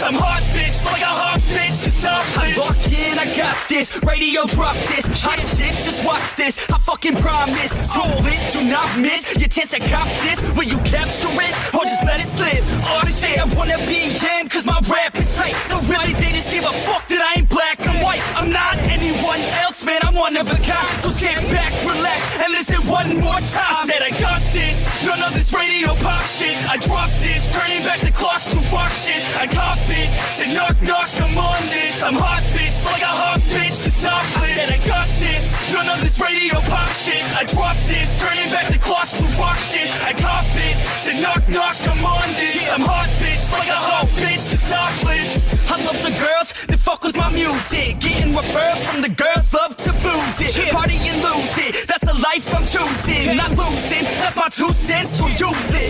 I'm hot, bitch, like a hot bitch. I lock in, I got this. Radio drop this. Hot shit, just watch this. I fucking promise. So lit, do not miss your chance to cop this. Will you capture it or just let it slip? Oh, they say I wanna be in, cause my rap is tight. No, really, they just give a fuck that I ain't black and white. I'm not anyone else, man, I'm one of a kind. So sit back, relax, and listen one more time. I said I got this, none of this radio pop shit. I dropped this, turning back the clocks to rock shit. I cop it, said knock knock, I'm on this. I'm hot bitch, like a hot bitch to top it. I said I got this, none of this radio pop shit. I dropped this, turning back the clocks to rock shit. I cop it, said knock knock, I'm on this. I'm hot bitch, like a hot bitch to top it. I love the girls that fuck with my music, getting referrals from the girls love to booze it, party and lose it. That's the life I'm choosing, not losing. That's my 2 cents, so use it.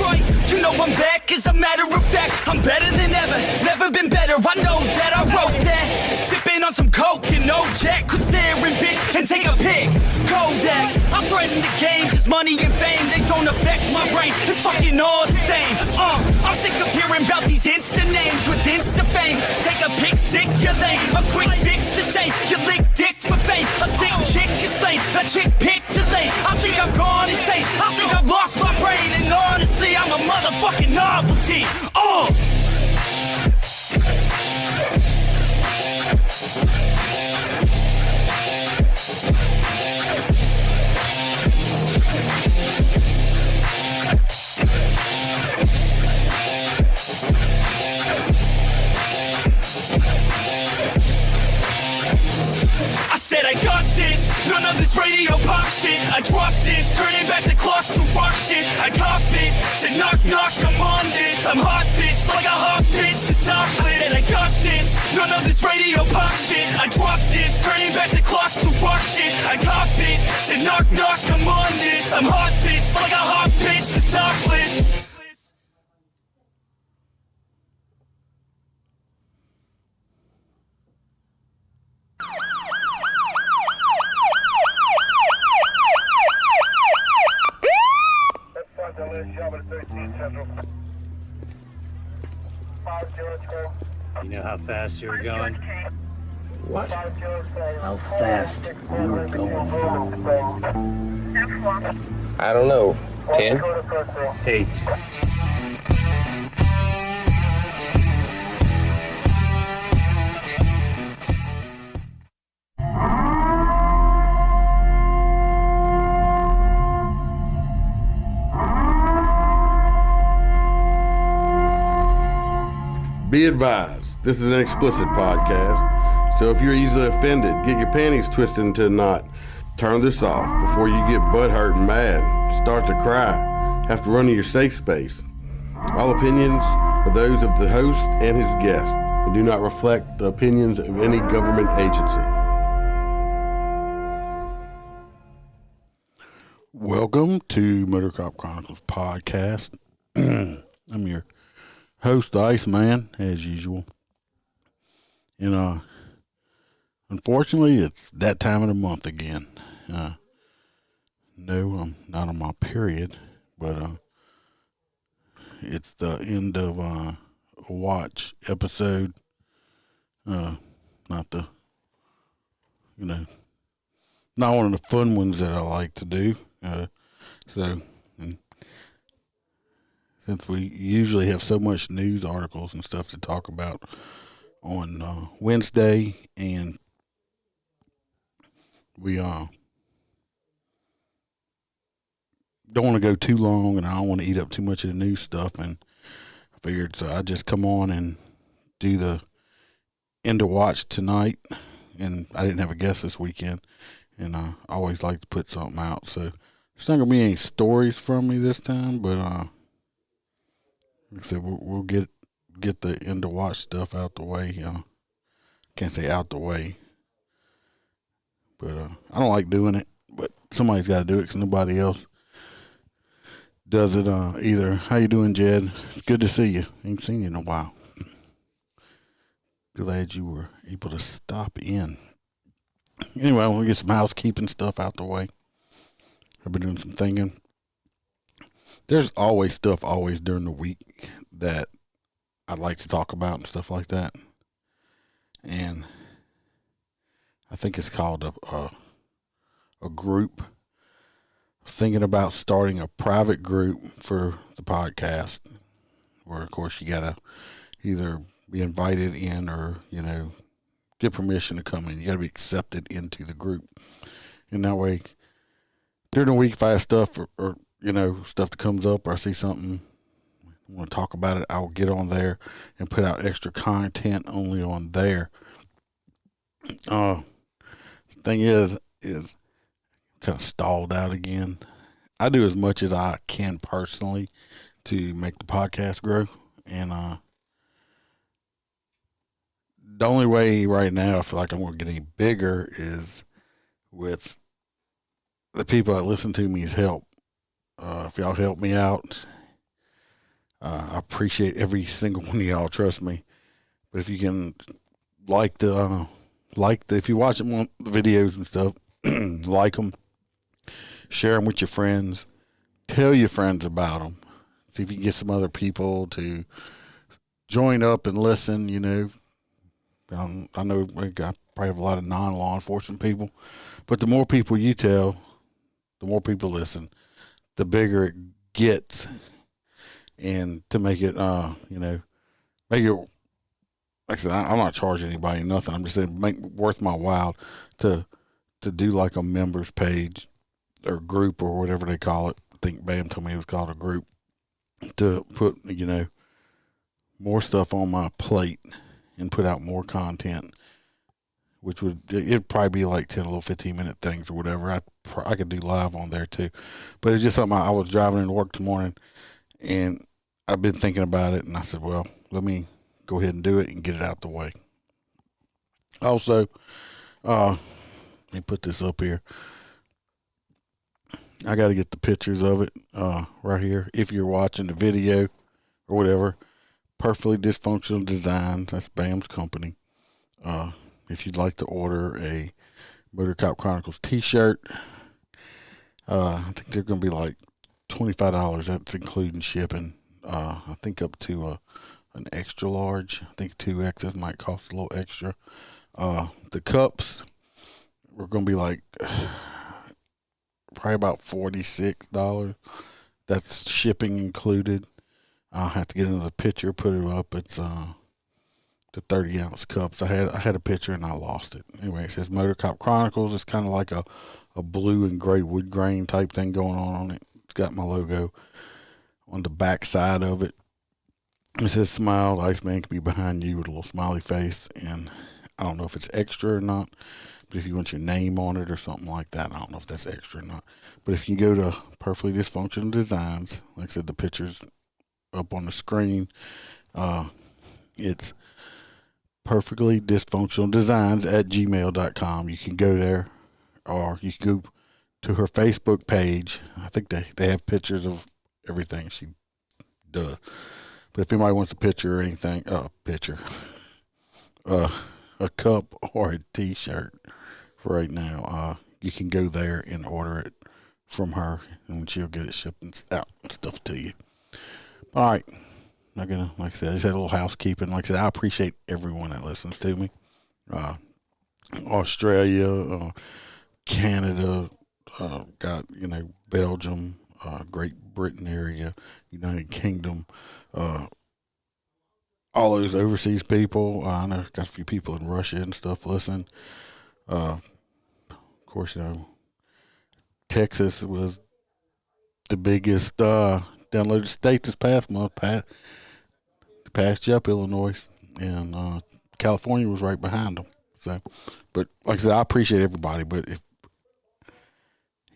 You know I'm back, as a matter of fact. I'm better than ever, never been better. I know that I wrote that. Sipping on some coke and no jack, could stare and bitch and take a pic. Kodak, I'm threatening the game, cause money and fame, they don't affect my brain. It's fucking all the same. I'm sick of hearing about these Insta names with Insta fame. Take a pic, sick, you're lame. A quick fix to shame. You lick dick for fame. A thick chick is slain. A chick picked too late. I think I've gone insane. I think I've lost my brain. And honestly, I'm a motherfucking novelty. I said I got this, none of this radio pop shit. I dropped this, turning back the clocks to rock shit. I cop it, said knock knock, I'm on this. I'm hot bitch, like a hot bitch to top it. I said I got this, none of this radio pop shit. I dropped this, turning back the clocks to rock shit. I cop it, said knock knock, I'm on this. I'm hot bitch, like a hot bitch to top it. You know how fast you were going? What? How fast you were going? I don't know. 10? 8. Be advised, this is an explicit podcast, so if you're easily offended, get your panties twisted into a knot, turn this off before you get butthurt and mad, start to cry, have to run to your safe space. All opinions are those of the host and his guest and do not reflect the opinions of any government agency. Welcome to Motor Cop Chronicles podcast. I'm your host, Iceman, as usual. And unfortunately, it's that time of the month again. No, I'm not on my period, but it's the end of a watch episode. Not the, not one of the fun ones that I like to do. Since we usually have so much news articles and stuff to talk about on Wednesday, and we don't want to go too long, and I don't want to eat up too much of the news stuff, and I figured so I'd just come on and do the end of watch tonight, and I didn't have a guest this weekend, and I always like to put something out, so there's not going to be any stories from me this time, but like I said, we'll get the end of watch stuff out the way. Can't say out the way, but I don't like doing it. But somebody's got to do it because nobody else does it either. How you doing, Jed? It's good to see you. Ain't seen you in a while. Glad you were able to stop in. Anyway, we'll get some housekeeping stuff out the way. I've been doing some thinking. There's always stuff during the week that I'd like to talk about and stuff like that. And I think it's called a group. Thinking about starting a private group for the podcast, where of course you gotta either be invited in or get permission to come in. You gotta be accepted into the group, and that way during the week, if I have stuff or stuff that comes up, or I see something I want to talk about it, I'll get on there and put out extra content only on there. Thing is kind of stalled out again. I do as much as I can personally to make the podcast grow, and the only way right now I feel like I'm going to get any bigger is with the people that listen to me's help. If y'all help me out, I appreciate every single one of y'all. Trust me. But if you can if you watch the videos and stuff, like them, share them with your friends, tell your friends about them. See if you can get some other people to join up and listen. I know I probably have a lot of non-law enforcement people, but the more people you tell, the more people listen, the bigger it gets. And to make it, make it, like I said, I'm not charging anybody nothing. I'm just saying make it worth my while to do like a members page or group or whatever they call it. I think Bam told me it was called a group, to put, more stuff on my plate and put out more content, which it'd probably be like 10 little 15-minute things or whatever. I could do live on there too, but it's just something I was driving into work this morning and I've been thinking about it, and I said, well, let me go ahead and do it and get it out the way. Also, let me put this up here. I got to get the pictures of it right here. If you're watching the video or whatever, Perfectly Dysfunctional Designs, that's Bam's company. If you'd like to order a Motor Cop Chronicles t-shirt, I think they're going to be like $25. That's including shipping. I think up to an extra large. I think 2Xs might cost a little extra. The cups were going to be like probably about $46. That's shipping included. I'll have to get another picture, put it up. It's the 30-ounce cups. I had a picture and I lost it. Anyway, it says Motor Cop Chronicles. It's kind of like a blue and gray wood grain type thing going on it. It's got my logo on the back side of it. It says smile, the Iceman can be behind you with a little smiley face. And I don't know if it's extra or not, but if you want your name on it or something like that, I don't know if that's extra or not. But if you go to Perfectly Dysfunctional Designs, like I said, the picture's up on the screen. It's Perfectly Dysfunctional Designs at gmail.com. You can go there, or you can go to her Facebook page. I think they have pictures of everything she does. But if anybody wants a picture or anything, a cup or a t-shirt for right now, you can go there and order it from her, and she'll get it shipped and out and stuff to you. All right. Not gonna, like I said, I just had a little housekeeping. Like I said, I appreciate everyone that listens to me. Australia, Canada, got, Belgium, Great Britain area, United Kingdom, all those overseas people. I know got a few people in Russia and stuff listen. Of course, Texas was the biggest downloaded state this past month. Passed you up, Illinois, and California was right behind them. So, but like I said, I appreciate everybody. But if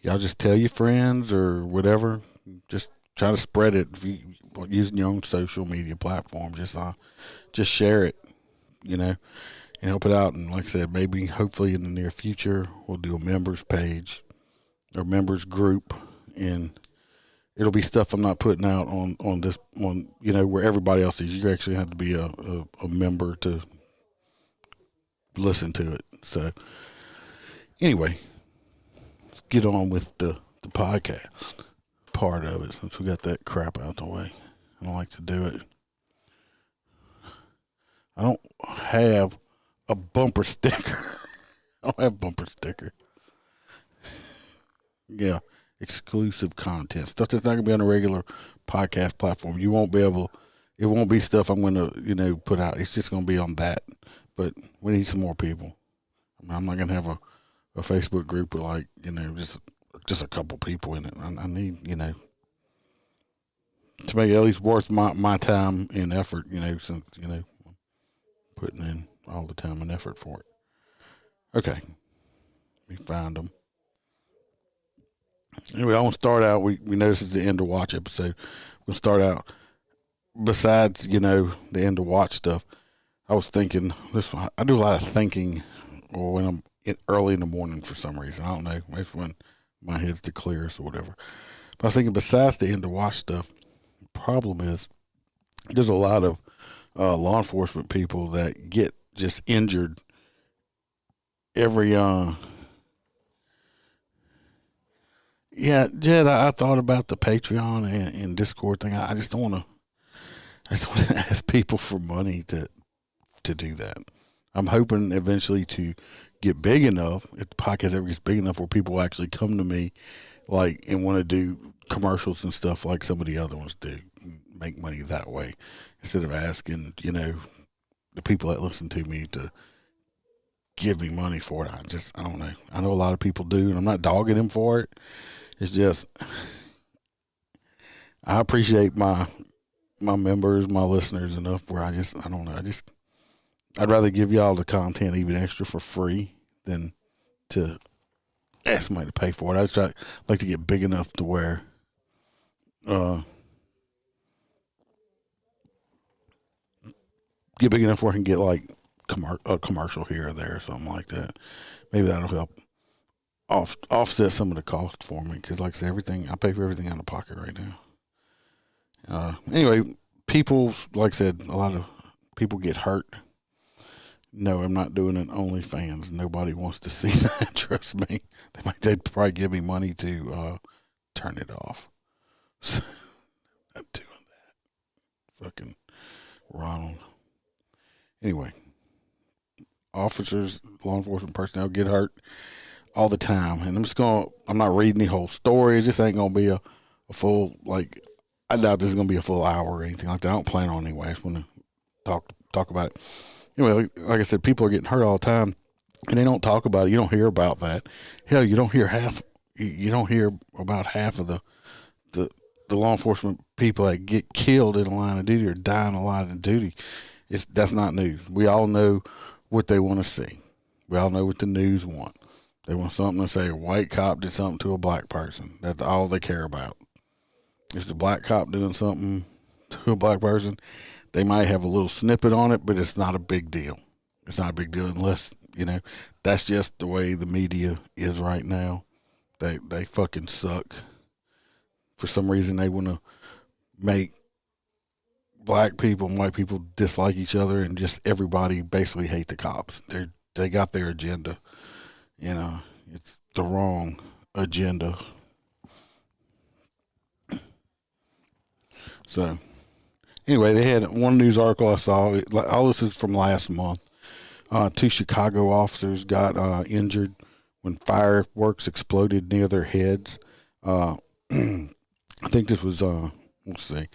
y'all just tell your friends or whatever, just try to spread it. If you using your own social media platform, just share it, and help it out. And like I said, maybe hopefully in the near future we'll do a members page or members group, and it'll be stuff I'm not putting out on this one, where everybody else is. You actually have to be a member to listen to it. So anyway, let's get on with the podcast part of it, since we got that crap out the way. I don't like to do it. I don't have a bumper sticker. I don't have a bumper sticker. Yeah, exclusive content, stuff that's not gonna be on a regular podcast platform. You won't be able. It won't be stuff I'm gonna put out. It's just gonna be on that. But we need some more people. I mean, I'm not gonna have a Facebook group with like just a couple people in it. I need to make it at least worth my time and effort. Since putting in all the time and effort for it. Okay, let me find them. Anyway, I want to start out. We know this is the end of watch episode. We'll start out. Besides, the end of watch stuff, I was thinking this. I do a lot of thinking, or when I'm early in the morning for some reason. I don't know. It's when my head's the clearest or whatever. But I was thinking, besides the end of watch stuff, the problem is there's a lot of law enforcement people that get just injured every. Yeah, Jed, I thought about the Patreon and Discord thing. I just don't want to ask people for money to do that. I'm hoping eventually to get big enough, if the podcast ever gets big enough, where people will actually come to me and want to do commercials and stuff like some of the other ones do, make money that way, instead of asking, the people that listen to me to give me money for it. I don't know. I know a lot of people do, and I'm not dogging them for it. It's just, I appreciate my members, my listeners enough where I don't know. I'd rather give y'all the content even extra for free than to ask somebody to pay for it. I'd like to get big enough to where, get big enough where I can get like a commercial here or there or something like that. Maybe that'll help offset some of the cost for me, because like I said, I pay for everything out of pocket right now. Anyway, people, like I said, a lot of people get hurt. No, I'm not doing an OnlyFans. Nobody wants to see that. Trust me. They'd probably give me money to turn it off. So, not doing that. Fucking Ronald. Anyway, officers, law enforcement personnel get hurt all the time, and I'm not reading the whole story. This ain't gonna be a full, I doubt this is gonna be a full hour or anything like that. I don't plan on anyway. I just want to talk about it. Anyway, like I said, people are getting hurt all the time, and they don't talk about it. You don't hear about that. Hell, you don't hear about half of the law enforcement people that get killed in the line of duty or die in the line of duty. That's not news. We all know what they want to see. We all know what the news want. They want something to say a white cop did something to a black person. That's all they care about. If the black cop doing something to a black person, they might have a little snippet on it, but it's not a big deal. It's not a big deal unless, that's just the way the media is right now. They fucking suck. For some reason, they want to make black people and white people dislike each other, and just everybody basically hate the cops. They got their agenda. It's the wrong agenda. So, anyway, they had one news article I saw. All this is from last month. 2 Chicago officers got injured when fireworks exploded near their heads. I think this was, let's see,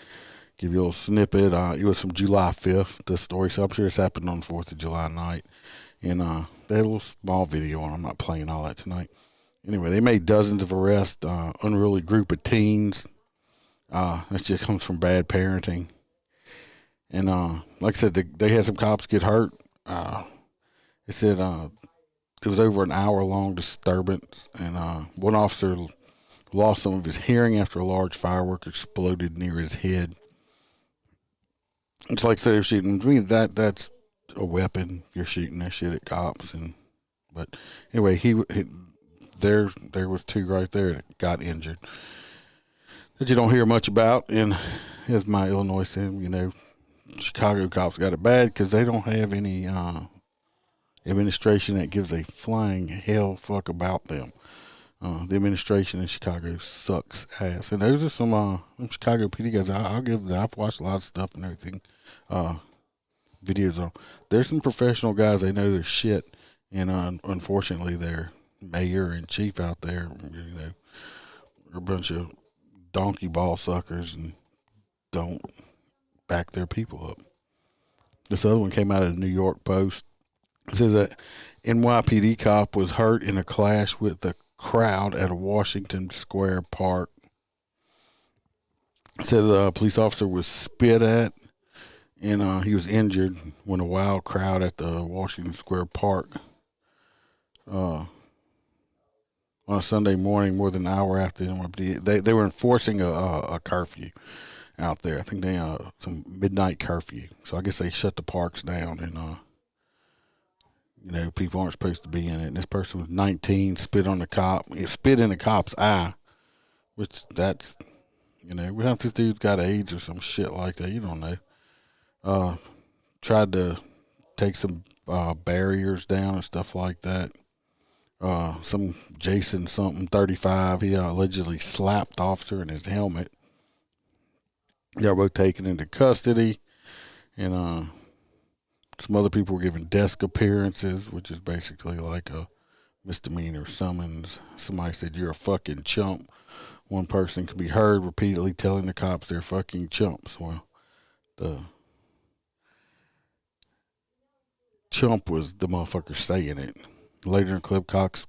give you a little snippet. It was from July 5th, the story. So I'm sure it's happened on the 4th of July night. And they had a little small video on. I'm not playing all that tonight. Anyway, they made dozens of arrests. Unruly group of teens. That just comes from bad parenting. And like I said, they had some cops get hurt. They said it was over an hour-long disturbance. And one officer lost some of his hearing after a large firework exploded near his head. It's like I said, they're shooting. I mean, that's a weapon if you're shooting that shit at cops. But anyway, there was 2 right there that got injured that you don't hear much about. And as my Illinois said, Chicago cops got it bad because they don't have any administration that gives a flying hell fuck about them. The administration in Chicago sucks ass. And those are some Chicago PD guys. I'll give that. I've watched a lot of stuff and everything. videos on. There's some professional guys. They know their shit, and unfortunately, their mayor and chief out there, are a bunch of donkey ball suckers and don't back their people up. This other one came out of the New York Post. It says that NYPD cop was hurt in a clash with a crowd at a Washington Square park. It says a police officer was spit at, and he was injured when a wild crowd at the Washington Square park on a Sunday morning, more than an hour after they were enforcing a curfew out there. I think they some midnight curfew. So I guess they shut the parks down, and people aren't supposed to be in it. And this person was 19, spit on the cop. It spit in the cop's eye, which that's we have this dude's got AIDS or some shit like that. You don't know. Tried to take some barriers down and stuff like that. Some Jason something 35. He allegedly slapped the officer in his helmet. They were both taken into custody, and some other people were given desk appearances, which is basically like a misdemeanor summons. Somebody said, "You're a fucking chump." One person can be heard repeatedly telling the cops they're fucking chumps. Well, the chump was the motherfucker saying it. Later in the clip, cops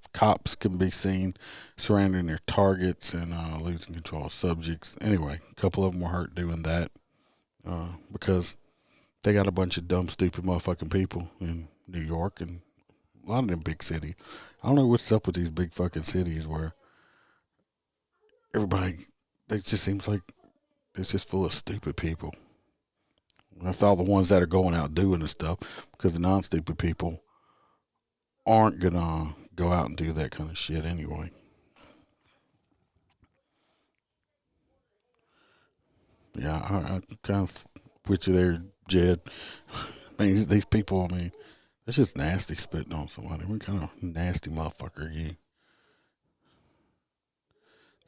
can be seen surrounding their targets and losing control of subjects. Anyway, a couple of them were hurt doing that because they got a bunch of dumb, stupid motherfucking people in New York and a lot of them big cities. I don't know what's up with these big fucking cities where everybody, it just seems like it's just full of stupid people. That's all the ones that are going out doing this stuff, because the non-stupid people aren't gonna go out and do that kind of shit anyway. Yeah, I kind of with you there, Jed. I mean, these people, that's just nasty spitting on somebody. What kind of nasty motherfucker are you?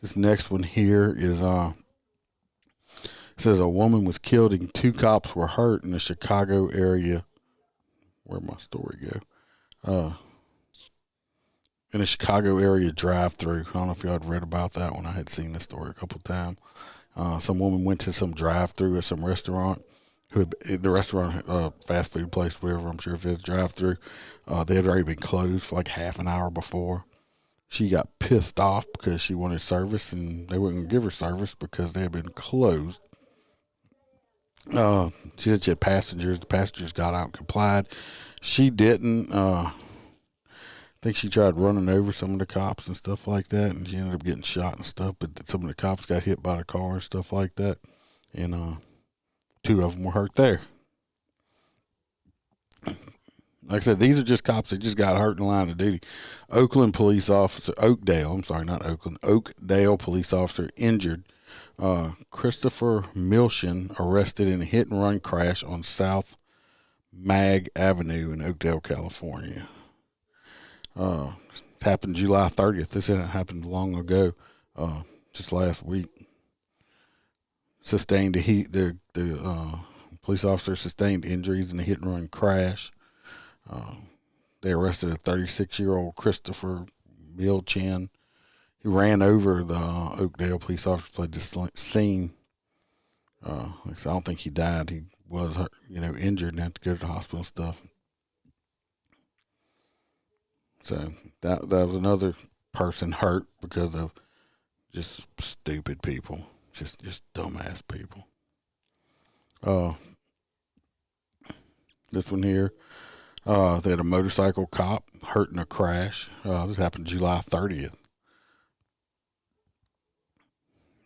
This next one here is says a woman was killed and 2 cops were hurt in the Chicago area. Where'd my story go? In a Chicago area drive-through. I don't know if y'all had read about that one. I had seen this story a couple of times. Some woman went to some drive-through at some restaurant. The restaurant, fast food place, whatever, I'm sure if it's drive-through, they had already been closed for like half an hour before. She got pissed off because she wanted service, and they wouldn't give her service because they had been closed. She said she had passengers. The passengers got out and complied. She didn't. I think she tried running over some of the cops and stuff like that, and she ended up getting shot and stuff. But some of the cops got hit by the car and stuff like that, and 2 of them were hurt there. Like I said, these are just cops that just got hurt in the line of duty. Oakdale police officer injured. Christopher Milshin arrested in a hit-and-run crash on South Mag Avenue in Oakdale, California. It happened July 30th. This didn't happen long ago, just last week. The police officer sustained injuries in a hit-and-run crash. They arrested a 36-year-old Christopher Milchin. He ran over the Oakdale police officer, fled the scene. I don't think he died. He was, injured and had to go to the hospital and stuff. So that was another person hurt because of just stupid people, just dumbass people. This one here. They had a motorcycle cop hurt in a crash. This happened July 30th.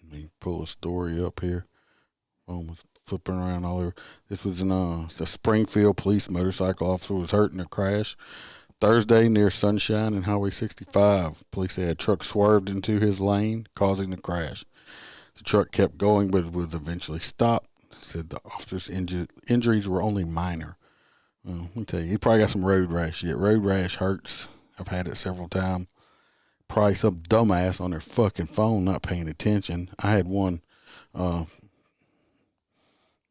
Let me pull a story up here. Phone was flipping around all over. This was in a Springfield police motorcycle officer was hurt in a crash Thursday near Sunshine and Highway 65. Police say a truck swerved into his lane, causing the crash. The truck kept going, but was eventually stopped. Said the officer's injuries were only minor. Let me tell you, he probably got some road rash yet. Road rash hurts. I've had it several times. Probably some dumbass on their fucking phone not paying attention. I had one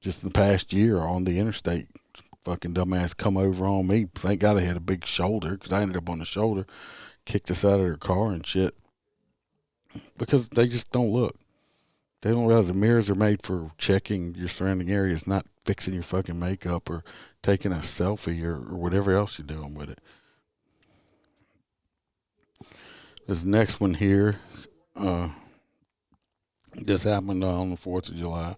just in the past year on the interstate fucking dumbass come over on me. Thank God I had a big shoulder, because I ended up on the shoulder, kicked us out of their car and shit. Because they just don't look. They don't realize the mirrors are made for checking your surrounding areas, not fixing your fucking makeup or taking a selfie or whatever else you're doing with it. This next one here, this happened on the 4th of July.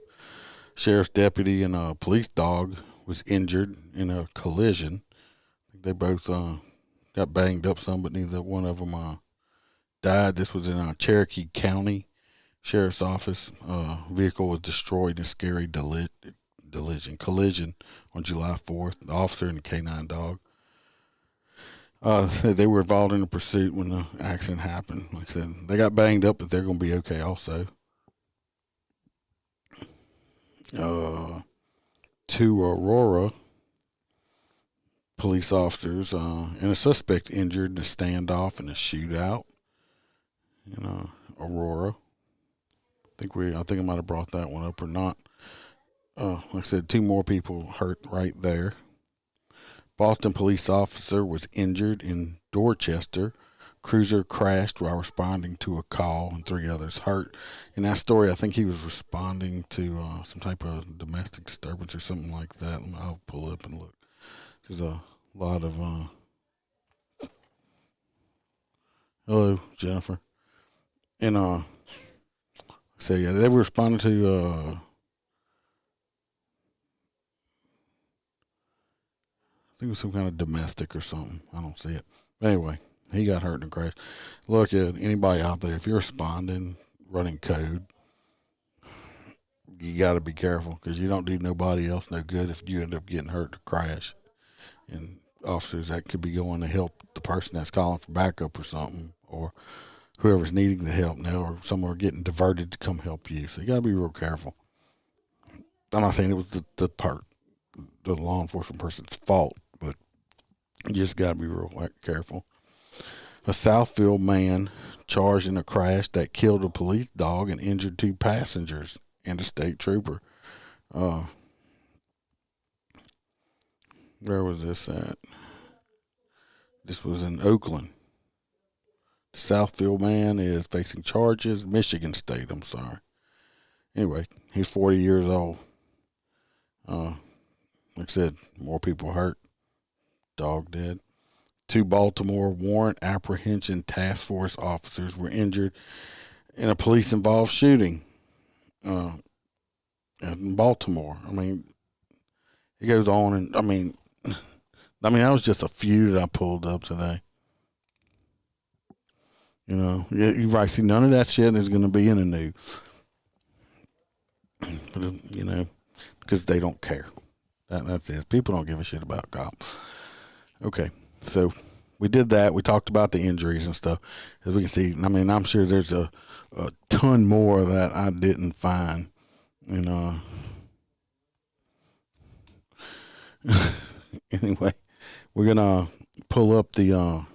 Sheriff's deputy and a police dog was injured in a collision. They both got banged up some, but neither one of them died. This was in Cherokee County Sheriff's Office. Vehicle was destroyed in a scary collision on July 4th. The officer and the canine dog said they were involved in a pursuit when the accident happened. Like I said, they got banged up, but they're going to be okay also. 2 Aurora police officers and a suspect injured in a standoff and a shootout. Aurora. I think I might have brought that one up or not. Like I said, 2 more people hurt right there. Boston police officer was injured in Dorchester. Cruiser crashed while responding to a call, and 3 others hurt. In that story, I think he was responding to some type of domestic disturbance or something like that. I'll pull it up and look. There's a lot of... Hello, Jennifer. And, so yeah, they were responding to... I think it was some kind of domestic or something. I don't see it. But anyway, he got hurt in a crash. Look, at anybody out there, if you're responding, running code, you got to be careful, because you don't do nobody else no good if you end up getting hurt in a crash. And officers, that could be going to help the person that's calling for backup or something, or whoever's needing the help now, or someone getting diverted to come help you. So you got to be real careful. I'm not saying it was the law enforcement person's fault, but you just got to be real careful. A Southfield man charged in a crash that killed a police dog and injured 2 passengers and a state trooper. Where was this at? This was in Oakland. The Southfield man is facing charges. Michigan State, I'm sorry. Anyway, he's 40 years old. Like I said, more people hurt. Dog dead. 2 Baltimore warrant apprehension task force officers were injured in a police-involved shooting in Baltimore. I mean, it goes on, and I mean, that was just a few that I pulled up today. You're right. See, none of that shit is going to be in the news. But, because they don't care. That's it. People don't give a shit about cops. Okay, so we did that. We talked about the injuries and stuff. As we can see, I mean, I'm sure there's a ton more that I didn't find. Anyway, we're gonna pull up the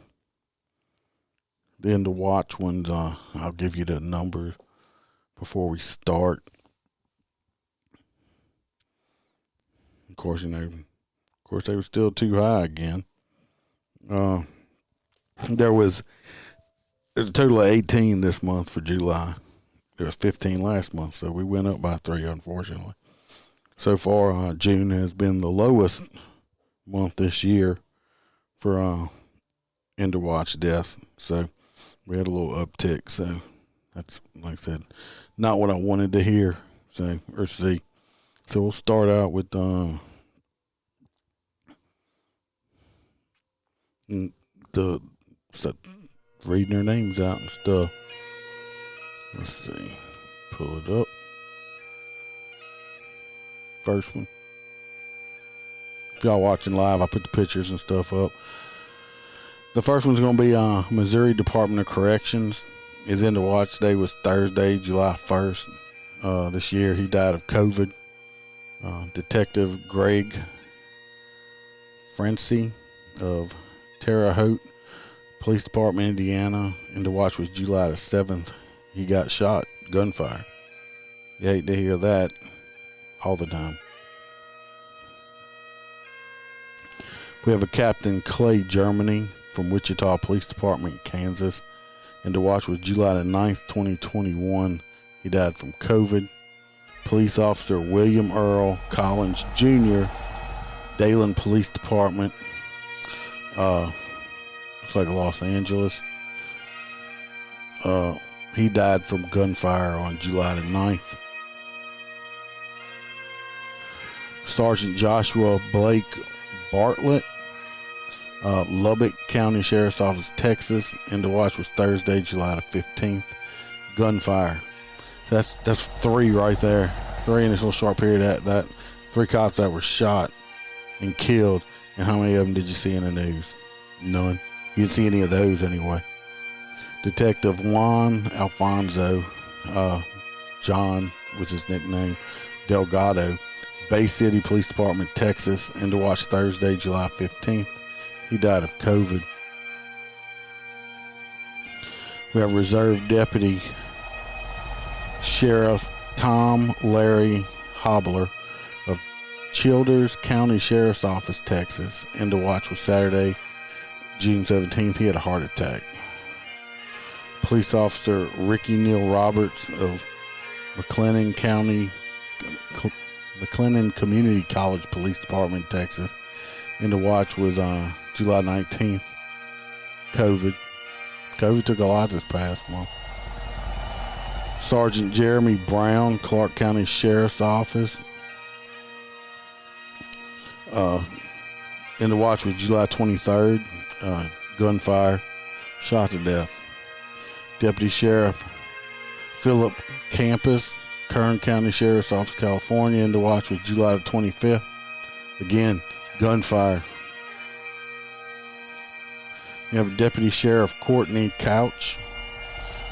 end to watch ones. I'll give you the numbers before we start. Of course, they were still too high again. There's a total of 18 this month for July. There was 15 last month, so we went up by 3, unfortunately. So far, June has been the lowest month this year for end to watch deaths. So we had a little uptick. So that's, like I said, not what I wanted to hear or see. So we'll start out with reading their names out and stuff. Let's see. Pull it up. First one. If y'all watching live, I put the pictures and stuff up. The first one's going to be Missouri Department of Corrections. His end to watch day was Thursday, July 1st. This year, he died of COVID. Detective Greg Francie of Terre Haute Police Department, Indiana. End to watch was July the 7th. He got shot, gunfire. You hate to hear that all the time. We have a Captain Clay Germany from Wichita Police Department, Kansas. And to watch was July the 9th, 2021. He died from COVID. Police Officer William Earl Collins Jr., Dayton Police Department. Looks like Los Angeles. He died from gunfire on July the 9th. Sergeant Joshua Blake Bartlett, Lubbock County Sheriff's Office, Texas. And to watch was Thursday, July the 15th. Gunfire. That's 3 right there. 3 in this little short period. That 3 cops that were shot and killed. And how many of them did you see in the news? None. You didn't see any of those anyway. Detective Juan Alfonso, John was his nickname, Delgado, Bay City Police Department, Texas. And to watch Thursday, July 15th. He died of COVID. We have Reserve Deputy Sheriff Tom Larry Hobler of Childers County Sheriff's Office, Texas. And to watch was Saturday, June 17th. He had a heart attack. Police Officer Ricky Neal Roberts of McLennan Community College Police Department, Texas. And to watch was July 19th. COVID took a lot this past month. Sergeant Jeremy Brown, Clark County Sheriff's Office. And to watch was July 23rd. Gunfire, shot to death. Deputy Sheriff Philip Campus, Kern County Sheriff's Office, California. And to watch was July 25th. Again, gunfire. We have Deputy Sheriff Courtney Couch,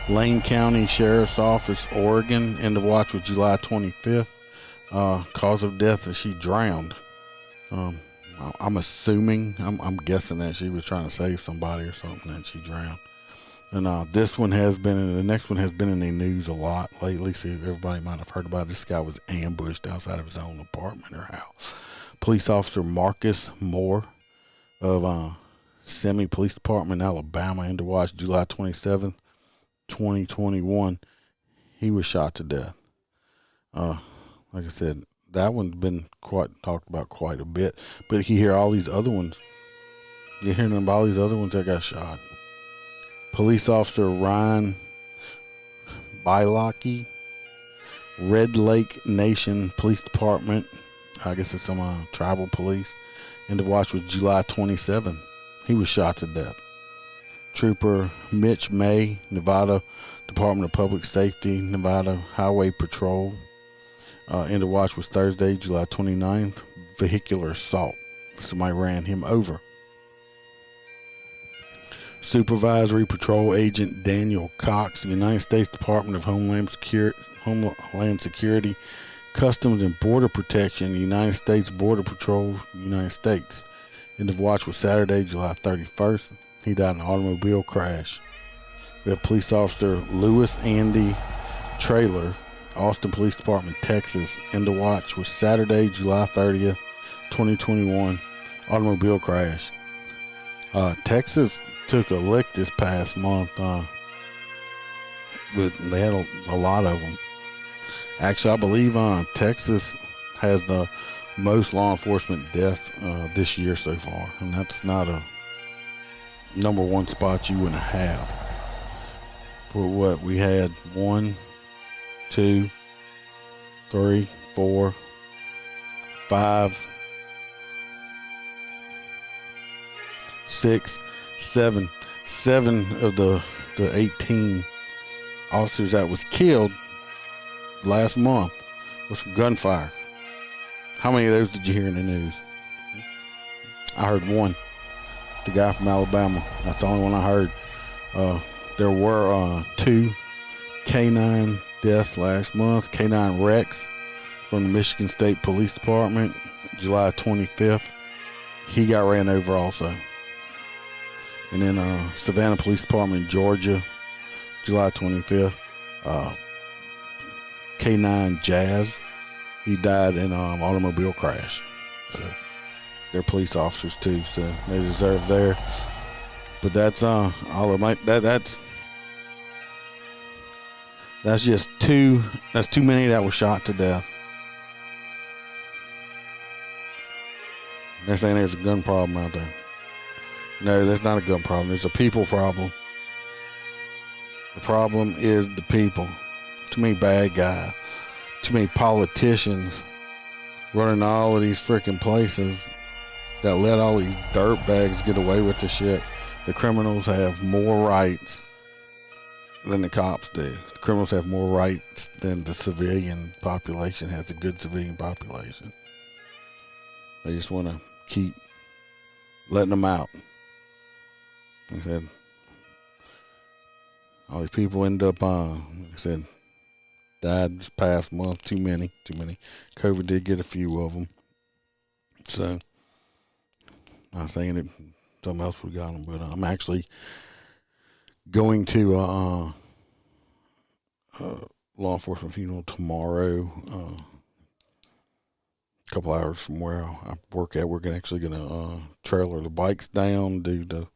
Lane County Sheriff's Office, Oregon. And to watch was July 25th. Cause of death is she drowned. I'm assuming, I'm guessing that she was trying to save somebody or something and she drowned. And the next one has been in the news a lot lately. So everybody might have heard about it. This guy was ambushed outside of his own apartment or house. Police Officer Marcus Moore of Semi Police Department, Alabama. And to watch July 27th, 2021. He was shot to death. Like I said, that one's been talked about quite a bit. But you hear all these other ones. You're hearing about all these other ones that got shot. Police Officer Ryan Bilocky, Red Lake Nation Police Department. I guess it's some tribal police. And to watch was July 27th. He was shot to death. Trooper Mitch May, Nevada Department of Public Safety, Nevada Highway Patrol. And to watch was Thursday, July 29th. Vehicular assault. Somebody ran him over. Supervisory Patrol Agent Daniel Cox, United States Department of Homeland Security, Customs and Border Protection, United States Border Patrol, United States. And the watch was Saturday, July 31st. He died in an automobile crash. We have Police Officer Lewis Andy Trailer, Austin Police Department, Texas. And the watch was Saturday, July 30th, 2021. Automobile crash. Texas took a lick this past month. But they had a lot of them. Actually, I believe Texas has the most law enforcement deaths this year so far. And that's not a number one spot you wouldn't have. But what? We had 1, 2, 3, 4, 5, 6, 7 of the 18 officers that was killed last month was from gunfire. How many of those did you hear in the news? I heard one. The guy from Alabama. That's the only one I heard. There were 2 canine deaths last month. Canine wrecks from the Michigan State Police Department, July 25th. He got ran over also. And then Savannah Police Department, Georgia, July 25th. K9 Jazz, he died in an automobile crash. So they're police officers too, so they deserve there. But that's all of my that's just two. That's too many that were shot to death. They're saying there's a gun problem out there. No, there's not a gun problem. There's a people problem. The problem is the people. Too many bad guys. Too many politicians running all of these freaking places that let all these dirtbags get away with the shit. The criminals have more rights than the cops do. The criminals have more rights than the civilian population has, the good civilian population. They just want to keep letting them out. Like I said, all these people end up, like I said, died this past month. Too many. COVID did get a few of them. So, I'm not saying it, something else we got them, but I'm actually going to law enforcement funeral tomorrow. A couple hours from where I work at, we're actually going to trailer the bikes down due to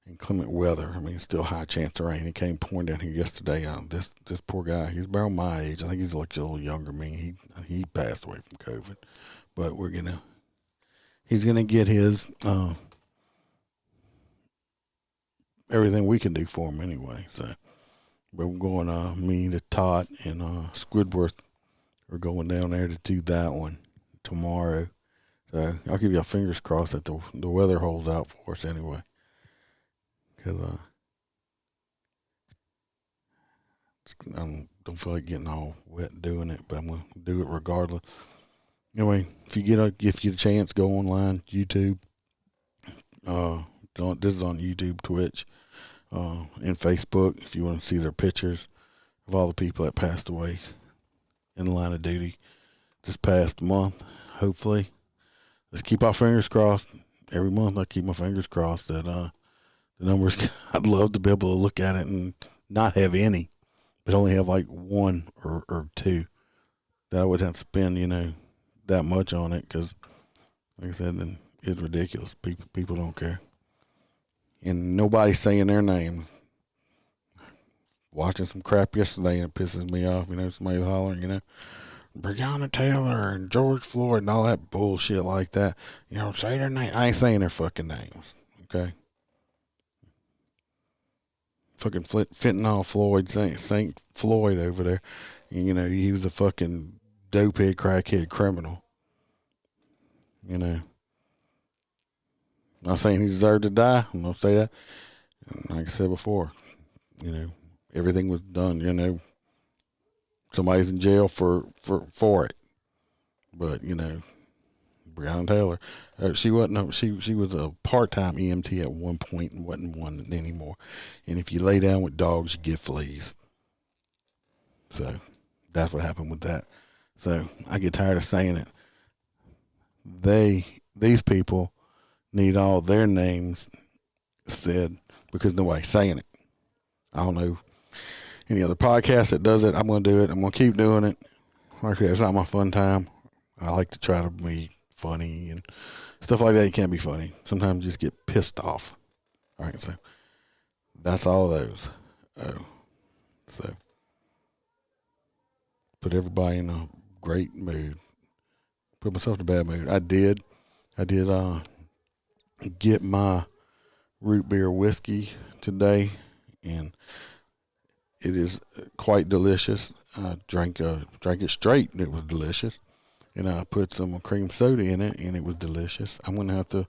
inclement weather. I mean, it's still high chance of rain. It came pouring down here yesterday. This poor guy, he's about my age. I think he's like a little younger than me. He passed away from COVID, but he's gonna get his everything we can do for him anyway. So, but we're going. Me, the Tot, and Squidworth are going down there to do that one tomorrow. So I'll keep y'all fingers crossed that the weather holds out for us anyway. Cause I don't feel like getting all wet doing it, but I'm gonna do it regardless. Anyway, if you get a chance, go online, YouTube. This is on YouTube, Twitch, and Facebook. If you want to see their pictures of all the people that passed away in the line of duty this past month, hopefully, let's keep our fingers crossed. Every month, I keep my fingers crossed that the numbers. I'd love to be able to look at it and not have any, but only have like one or two. That I would have to spend, that much on it, because, like I said, then it's ridiculous. People don't care, and nobody's saying their names. Watching some crap yesterday, and it pisses me off. Somebody's hollering, Breonna Taylor and George Floyd and all that bullshit like that. Say their name. I ain't saying their fucking names. Okay. Fucking fentanyl Floyd, Saint Floyd over there. And, he was a fucking dopehead, crackhead criminal. Not saying he deserved to die. I'm going to say that. And like I said before, everything was done, Somebody's in jail for it. But, Breonna Taylor, she wasn't. She was a part-time EMT at one point and wasn't one anymore. And if you lay down with dogs, you get fleas. So that's what happened with that. So I get tired of saying it. These people need all their names said because nobody's saying it. I don't know any other podcast that does it. I'm going to do it. I'm going to keep doing it. Like I said, it's not my fun time. I like to try to be funny and stuff like that. You can't be funny. Sometimes you just get pissed off. All right, so that's all those. So put everybody in a great mood. Put myself in a bad mood. I did get my root beer whiskey today, and it is quite delicious. I drank it straight, and it was delicious. And I put some cream soda in it, and it was delicious. I'm going to have to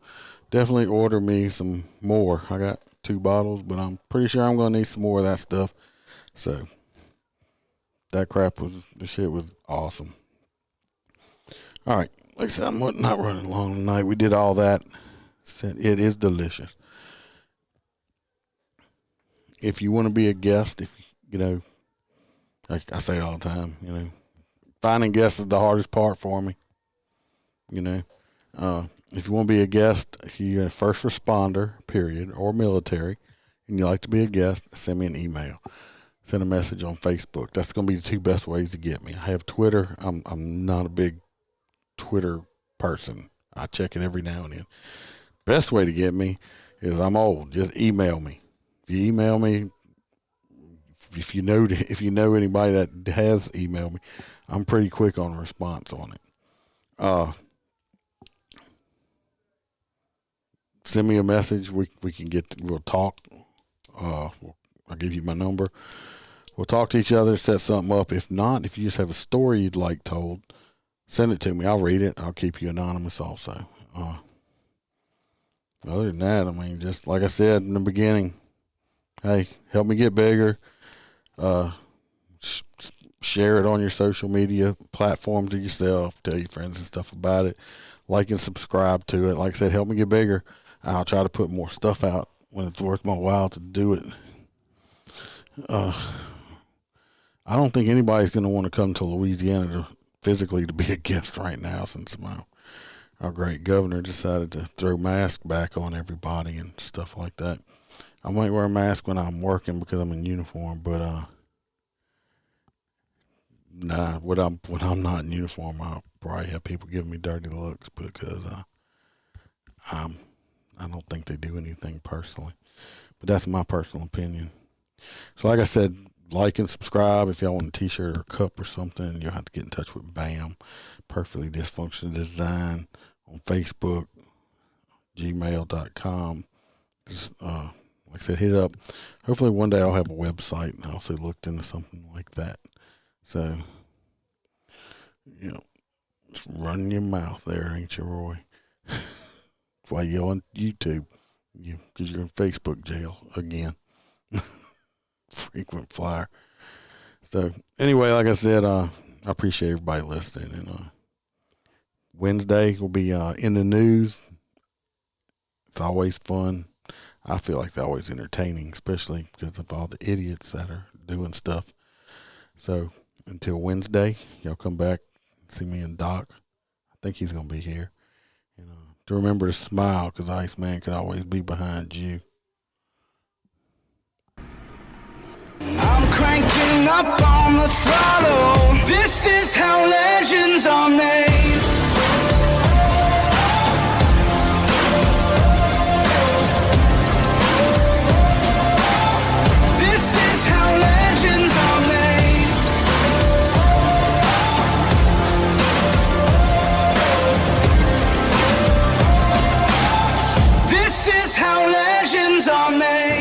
definitely order me some more. I got 2 bottles, but I'm pretty sure I'm going to need some more of that stuff. So that the shit was awesome. All right. Like I said, I'm not running long tonight. We did all that. It is delicious. If you want to be a guest, I say it all the time, finding guests is the hardest part for me. If you want to be a guest, you're a first responder, period, or military, and you like to be a guest, send me an email. Send a message on Facebook. That's going to be the 2 best ways to get me. I have Twitter. I'm not a big Twitter person. I check it every now and then. Best way to get me is I'm old. Just email me. If you email me, if you know anybody that has emailed me, I'm pretty quick on a response on it. Send me a message. We'll talk. I'll give you my number. We'll talk to each other, set something up. If not, if you just have a story you'd like told, send it to me. I'll read it. I'll keep you anonymous also. Other than that, I mean, just like I said in the beginning, hey, help me get bigger. Share it on your social media platforms to yourself. Tell your friends and stuff about it. Like and subscribe to it. Like I said, help me get bigger. I'll try to put more stuff out when it's worth my while to do it. I don't think anybody's going to want to come to Louisiana physically to be a guest right now, since our great governor decided to throw masks back on everybody and stuff like that. I might wear a mask when I'm working because I'm in uniform, but nah, when I'm not in uniform, I'll probably have people giving me dirty looks because I don't think they do anything personally. But that's my personal opinion. So like I said, like and subscribe. If y'all want a t-shirt or a cup or something, you'll have to get in touch with BAM, Perfectly Dysfunctional Design, on Facebook, gmail.com. Just, like I said, hit up. Hopefully one day I'll have a website, and I also looked into something like that. So, just run your mouth there, ain't you, Roy? That's why you're on YouTube, because you're in Facebook jail again. Frequent flyer. So, anyway, like I said, I appreciate everybody listening. And Wednesday will be in the news. It's always fun. I feel like they're always entertaining, especially because of all the idiots that are doing stuff. So, until Wednesday, y'all come back, see me and Doc. I think he's going to be here. And to remember to smile, because Iceman could always be behind you. I'm cranking up on the throttle. This is